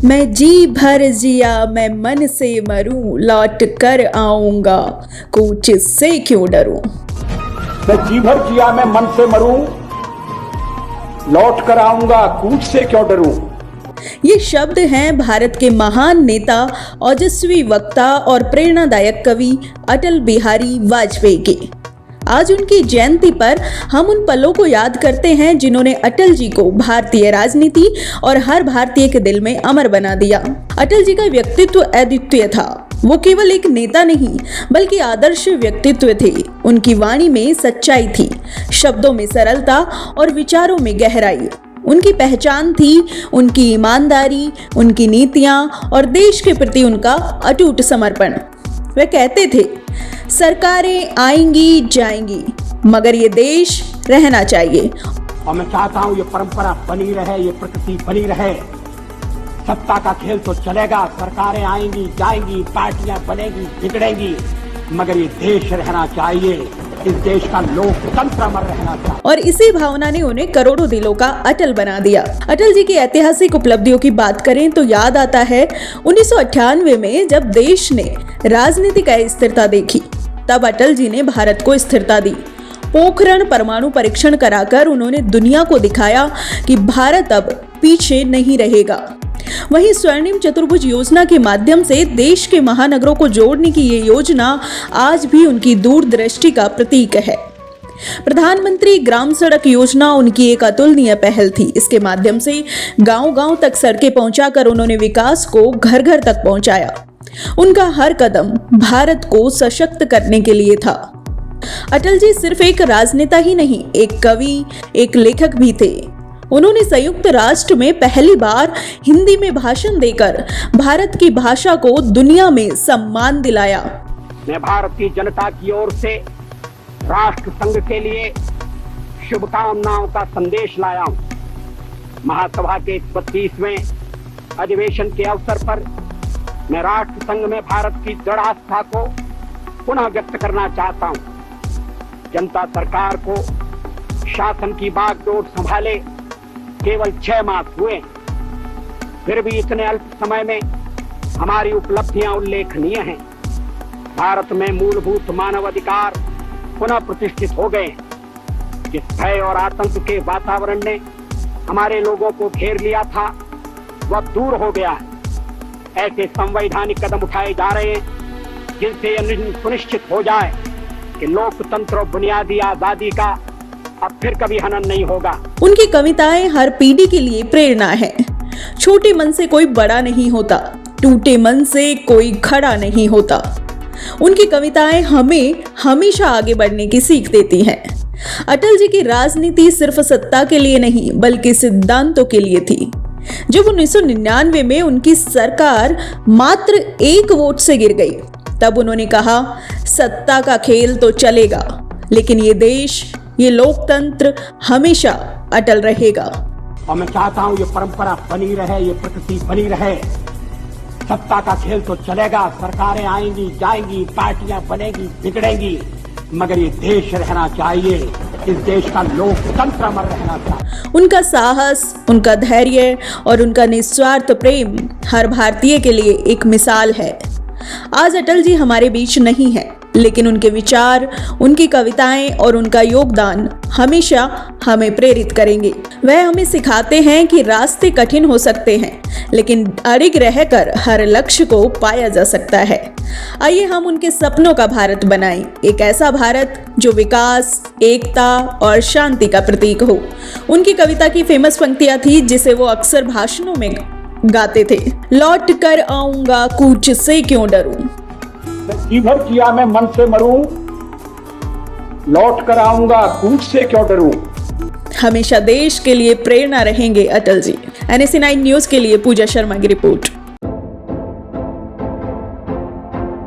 मैं जी भर जिया मैं मन से मरूं, लौट कर आऊंगा कूच से क्यों डरूं। मैं जी भर जिया मैं मन से मरूं, लौट कर आऊंगा कूच से क्यों डरूं। ये शब्द हैं भारत के महान नेता, ओजस्वी वक्ता और प्रेरणादायक कवि अटल बिहारी वाजपेयी के। आज उनकी जयंती पर हम उन पलों को याद करते हैं जिन्होंने अटल जी को भारतीय राजनीति और हर भारतीय के दिल में अमर बना दिया। अटल जी का व्यक्तित्व अद्वितीय था। वो केवल एक नेता नहीं बल्कि आदर्श व्यक्तित्व थे। उनकी वाणी में सच्चाई थी, शब्दों में सरलता और विचारों में गहराई। उनकी पहचान थी उनकी ईमानदारी, उनकी नीतियां और देश के प्रति उनका अटूट समर्पण। वे कहते थे, सरकारें आएंगी जाएंगी मगर ये देश रहना चाहिए। और मैं चाहता हूँ ये परंपरा बनी रहे, ये प्रकृति बनी रहे। सत्ता का खेल तो चलेगा, सरकारें आएंगी जाएंगी, पार्टियां बनेगी बिगड़ेंगी, मगर ये देश रहना चाहिए। इस देश का लोकतंत्र अमर रहना चाहिए। और इसी भावना ने उन्हें करोड़ों दिलों का अटल बना दिया। अटल जी की ऐतिहासिक उपलब्धियों की बात करें तो याद आता है 1998 में जब देश ने राजनीतिक अस्थिरता देखी, तब अटल जी ने भारत को स्थिरता दी। पोखरण परमाणु परीक्षण कराकर उन्होंने दुनिया को दिखाया कि भारत अब पीछे नहीं रहेगा। वहीं स्वर्णिम चतुर्भुज योजना के माध्यम से देश के महानगरों को जोड़ने की ये योजना आज भी उनकी दूरदृष्टि का प्रतीक है। प्रधानमंत्री ग्राम सड़क योजना उनकी एक अतुलनीय पहल थी। इसके माध्यम से गांव-गांव तक सड़कें पहुंचाकर उन्होंने विकास को घर घर तक पहुंचाया। उनका हर कदम भारत को सशक्त करने के लिए था। अटल जी सिर्फ एक राजनेता ही नहीं, एक कवि, एक लेखक भी थे। उन्होंने संयुक्त राष्ट्र में पहली बार हिंदी में भाषण देकर भारत की भाषा को दुनिया में सम्मान दिलाया। मैं भारतीय जनता की ओर से राष्ट्र संघ के लिए शुभकामनाओं का संदेश लाया हूं। महासभा के 32वें अधिवेशन के अवसर पर मैं राष्ट्र संघ में भारत की दृढ़ आस्था को पुनः व्यक्त करना चाहता हूं। जनता सरकार को शासन की बागडोर संभाले केवल 6 मास हुए, फिर भी इतने अल्प समय में हमारी उपलब्धियां उल्लेखनीय हैं। भारत में मूलभूत मानव अधिकार पुनः प्रतिष्ठित हो गए। जिस भय और आतंक के वातावरण ने हमारे लोगों को घेर लिया था, वह दूर हो गया है। ऐसे संवैधानिक कदम उठाए जा रहे हैं जिनसे यह सुनिश्चित हो जाए कि लोकतंत्र और बुनियादी आजादी का अब फिर कभी हनन नहीं होगा। उनकी कविताएं हर पीढ़ी के लिए प्रेरणा है। छोटे मन से कोई बड़ा नहीं होता, टूटे मन से कोई खड़ा नहीं होता। उनकी कविताएं हमें हमेशा आगे बढ़ने की सीख देती हैं। अटल जी की राजनीति सिर्फ सत्ता के लिए नहीं बल्कि सिद्धांतों के लिए थी। जब 1999 में उनकी सरकार मात्र 1 वोट से गिर गई, तब उन्होंने कहा, सत्ता का खेल तो चलेगा लेकिन ये देश, ये लोकतंत्र हमेशा अटल रहेगा। और मैं चाहता हूँ ये परंपरा बनी रहे, ये प्रकृति बनी रहे। सत्ता का खेल तो चलेगा, सरकारें आएंगी जाएंगी, पार्टियां बनेगी बिगड़ेंगी, मगर ये देश रहना चाहिए। इस देश का लोकतंत्र अमर रहना चाहिए। उनका साहस, उनका धैर्य और उनका निस्वार्थ प्रेम हर भारतीय के लिए एक मिसाल है। आज अटल जी हमारे बीच नहीं है, लेकिन उनके विचार, उनकी कविताएं और उनका योगदान हमेशा हमें प्रेरित करेंगे। वह हमें सिखाते हैं कि रास्ते कठिन हो सकते हैं, लेकिन अड़िग रहकर हर लक्ष्य को पाया जा सकता है। आइए हम उनके सपनों का भारत बनाएं, एक ऐसा भारत जो विकास, एकता और शांति का प्रतीक हो। उनकी कविता की फेमस पंक्तियां थी जिसे वो अक्सर भाषणों में गाते थे, लौट कर आऊंगा कूच से क्यों डरूं। मैं जी भर जिया मैं मन से मरूं, लौट कर आऊंगा कूच से क्यों डरूं। हमेशा देश के लिए प्रेरणा रहेंगे अटल जी। NSE 9 न्यूज के लिए पूजा शर्मा की रिपोर्ट।